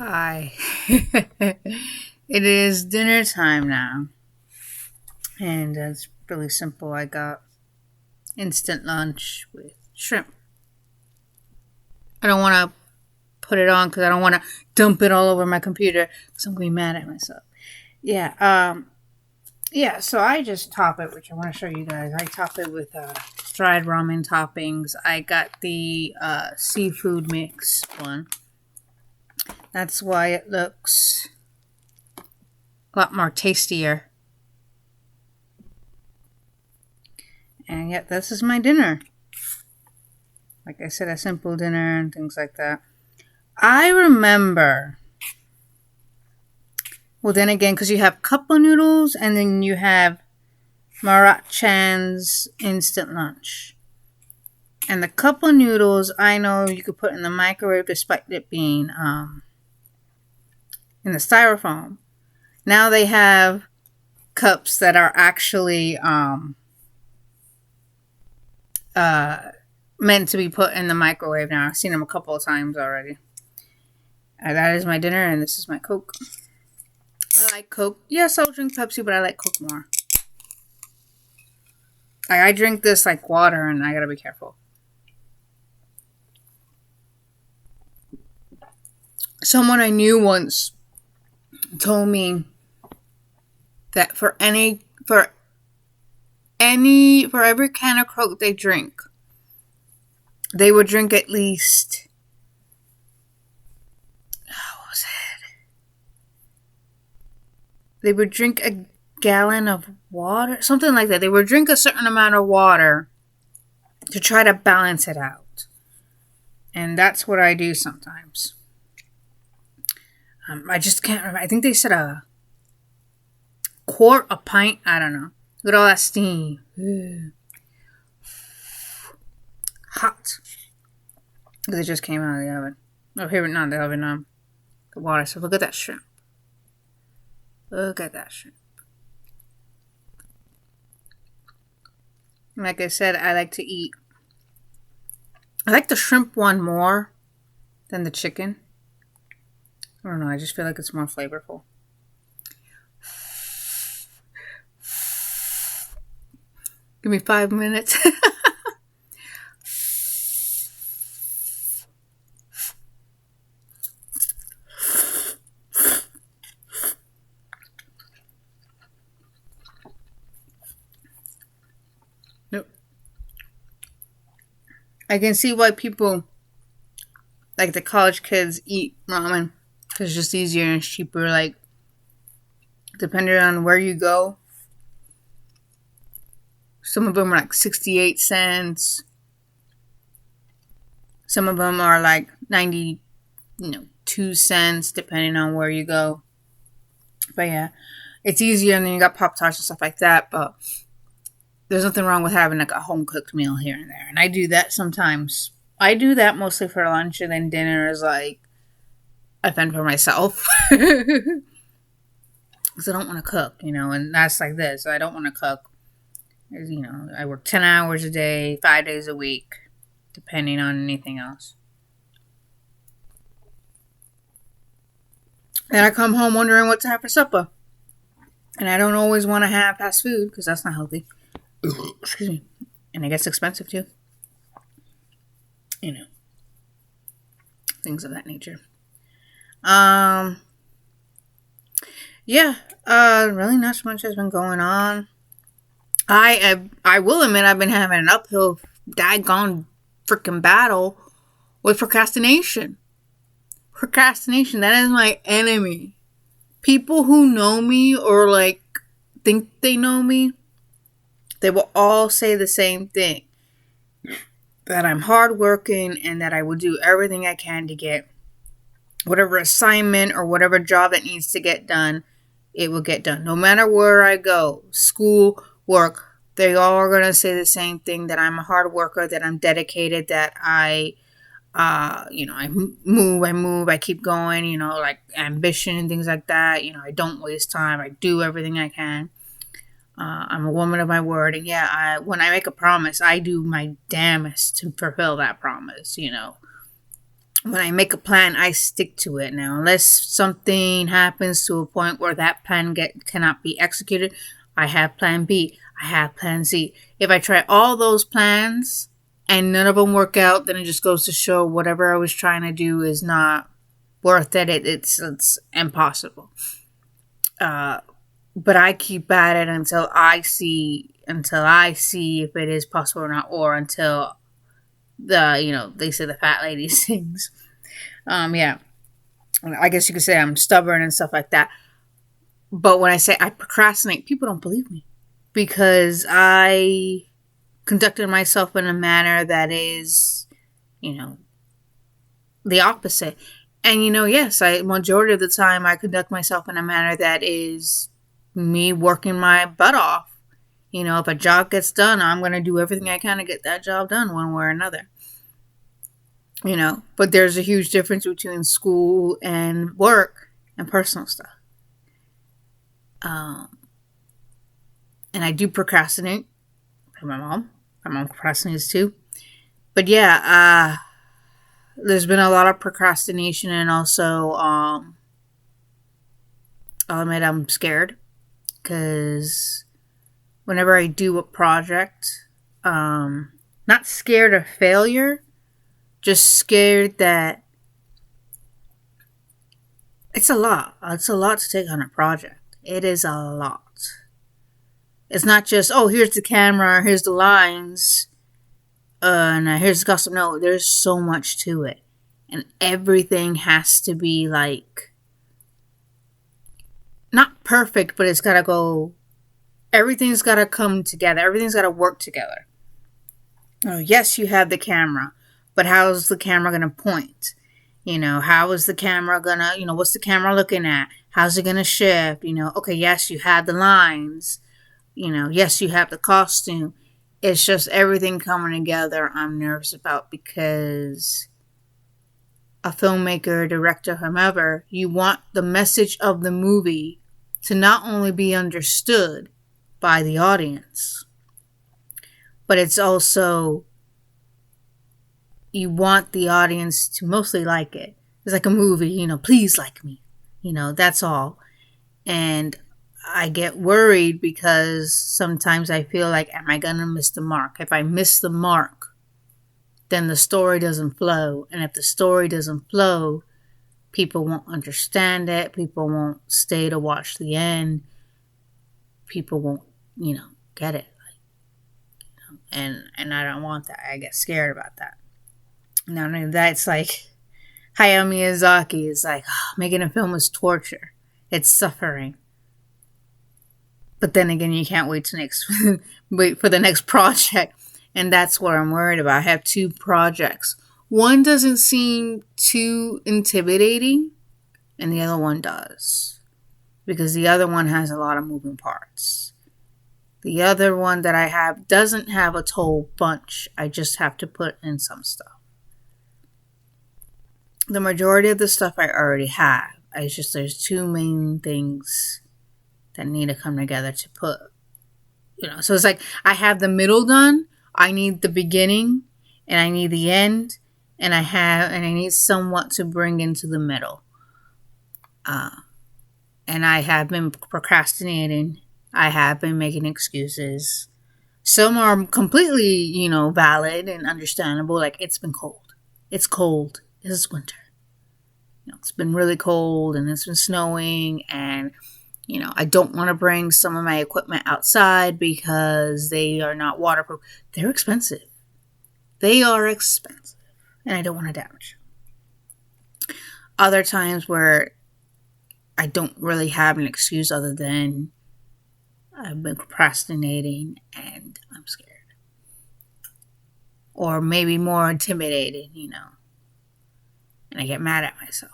Hi. It is dinner time now. And it's really simple. I got instant lunch with shrimp. I don't want to put it on because I don't want to dump it all over my computer because I'm going to be mad at myself. Yeah. So I just top it, which I want to show you guys. I top it with dried ramen toppings. I got the seafood mix one. That's why it looks a lot more tastier. And yet, this is my dinner. Like I said, a simple dinner and things like that. I remember. Well, then again, because you have cup of noodles and then you have Marat Chan's instant lunch. And the cup of noodles, I know you could put in the microwave despite it being in the styrofoam. Now they have cups that are actually meant to be put in the microwave now. I've seen them a couple of times already. That is my dinner, and this is my Coke. I like Coke. Yes, I'll drink Pepsi, but I like Coke more. I drink this like water, and I gotta be careful. Someone I knew once told me that for every can of Coke they drink, they would drink at least, what was it? They would drink a gallon of water, something like that. They would drink a certain amount of water to try to balance it out. And that's what I do sometimes. I just can't remember. I think they said a quart, a pint. I don't know. Look at all that steam. Hot. Because it just came out of the oven. Oh, here, not the oven, the water. So look at that shrimp. Look at that shrimp. Like I said, I like the shrimp one more than the chicken. I don't know, I just feel like it's more flavorful. Give me 5 minutes. Nope. I can see why people, like the college kids, eat ramen. Because it's just easier and it's cheaper. Like, depending on where you go, some of them are like 68 cents. Some of them are like 92 cents, depending on where you go. But yeah, it's easier, and then you got Pop-Tarts and stuff like that. But there's nothing wrong with having like a home-cooked meal here and there. And I do that sometimes. I do that mostly for lunch, and then dinner is like I fend for myself. Because I don't want to cook, and that's like this. I don't want to cook. I work 10 hours a day, 5 days a week, depending on anything else. And I come home wondering what to have for supper. And I don't always want to have fast food because that's not healthy. Excuse me. And it gets expensive too. Things of that nature. Really not so much has been going on. I will admit I've been having an uphill daggone freaking battle with procrastination. Procrastination, that is my enemy. People who know me or like think they know me, they will all say the same thing. That I'm hardworking and that I will do everything I can to get whatever assignment or whatever job that needs to get done, it will get done. No matter where I go, school, work, they all are going to say the same thing, that I'm a hard worker, that I'm dedicated, that I move, I keep going, like ambition and things like that. I don't waste time. I do everything I can. I'm a woman of my word. And yeah, when I make a promise, I do my damnest to fulfill that promise, when I make a plan, I stick to it. Now, unless something happens to a point where that plan cannot be executed, I have plan B. I have plan Z. If I try all those plans and none of them work out, then it just goes to show whatever I was trying to do is not worth it. It's impossible. But I keep at it until I see if it is possible or not, or until they say the fat lady sings. Yeah, I guess you could say I'm stubborn and stuff like that. But when I say I procrastinate, people don't believe me because I conducted myself in a manner that is, the opposite. And yes, majority of the time I conduct myself in a manner that is me working my butt off. If a job gets done, I'm going to do everything I can to get that job done one way or another. But there's a huge difference between school and work and personal stuff. And I do procrastinate for my mom. My mom procrastinates too. But yeah, there's been a lot of procrastination, and also, I'll admit I'm scared because whenever I do a project, not scared of failure, just scared that it's a lot. It's a lot to take on a project. It is a lot. It's not just, here's the camera, here's the lines, and here's the costume. No, there's so much to it. And everything has to be not perfect, but it's got to go, everything's got to come together. Everything's got to work together. Yes, you have the camera, but how's the camera going to point? How is the camera going to, what's the camera looking at? How's it going to shift? Okay, yes, you have the lines. Yes, you have the costume. It's just everything coming together I'm nervous about because a filmmaker, director, whomever, you want the message of the movie to not only be understood by the audience, but it's also, you want the audience to mostly like it. It's like a movie, please like me. That's all. And I get worried because sometimes I feel like, am I going to miss the mark? If I miss the mark, then the story doesn't flow. And if the story doesn't flow, people won't understand it. People won't stay to watch the end. People won't, get it. And I don't want that. I get scared about that. Now, that's like Hayao Miyazaki is like, making a film is torture. It's suffering. But then again, you can't wait for the next project. And that's what I'm worried about. I have 2 projects. One doesn't seem too intimidating, and the other one does. Because the other one has a lot of moving parts. The other one that I have doesn't have a whole bunch. I just have to put in some stuff. The majority of the stuff I already have. There's 2 main things that need to come together to put, so it's like I have the middle done, I need the beginning, and I need the end, and I need somewhat to bring into the middle. And I have been procrastinating. I have been making excuses. Some are completely, valid and understandable. Like, it's been cold. It's cold. This is winter. It's been really cold and it's been snowing, and I don't want to bring some of my equipment outside because they are not waterproof. They're expensive. They are expensive. And I don't want to damage them. Other times where I don't really have an excuse other than I've been procrastinating and I'm scared. Or maybe more intimidated, And I get mad at myself.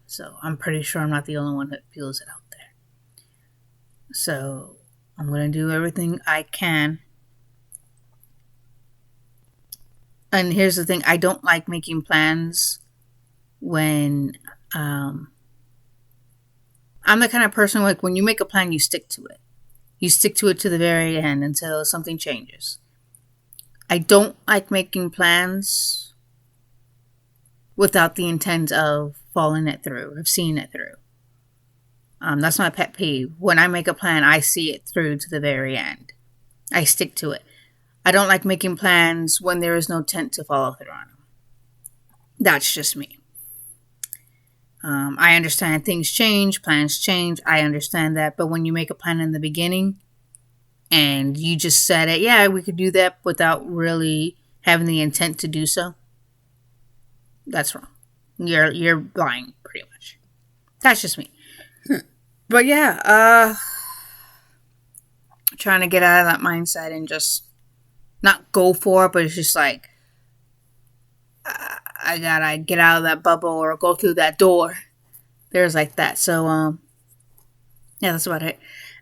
So I'm pretty sure I'm not the only one that feels it out there. So I'm going to do everything I can. And here's the thing. I don't like making plans when I'm the kind of person, like, when you make a plan, you stick to it. You stick to it to the very end until something changes. I don't like making plans without the intent of following it through, of seeing it through. That's my pet peeve. When I make a plan, I see it through to the very end. I stick to it. I don't like making plans when there is no intent to follow through on them. That's just me. I understand things change, plans change. I understand that. But when you make a plan in the beginning and you just said it, yeah, we could do that without really having the intent to do so, that's wrong. You're lying, pretty much. That's just me. But yeah, trying to get out of that mindset and just not go for it, but it's just like, I gotta get out of that bubble or go through that door. There's like that. So, yeah, that's about it.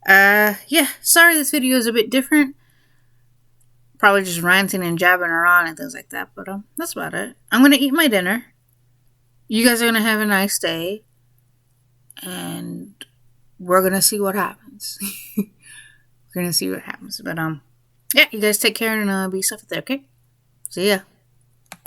Yeah, sorry this video is a bit different. Probably just ranting and jabbing around and things like that, but that's about it. I'm gonna eat my dinner. You guys are gonna have a nice day. And we're gonna see what happens. We're gonna see what happens. But yeah, you guys take care and be safe out there, okay? See ya.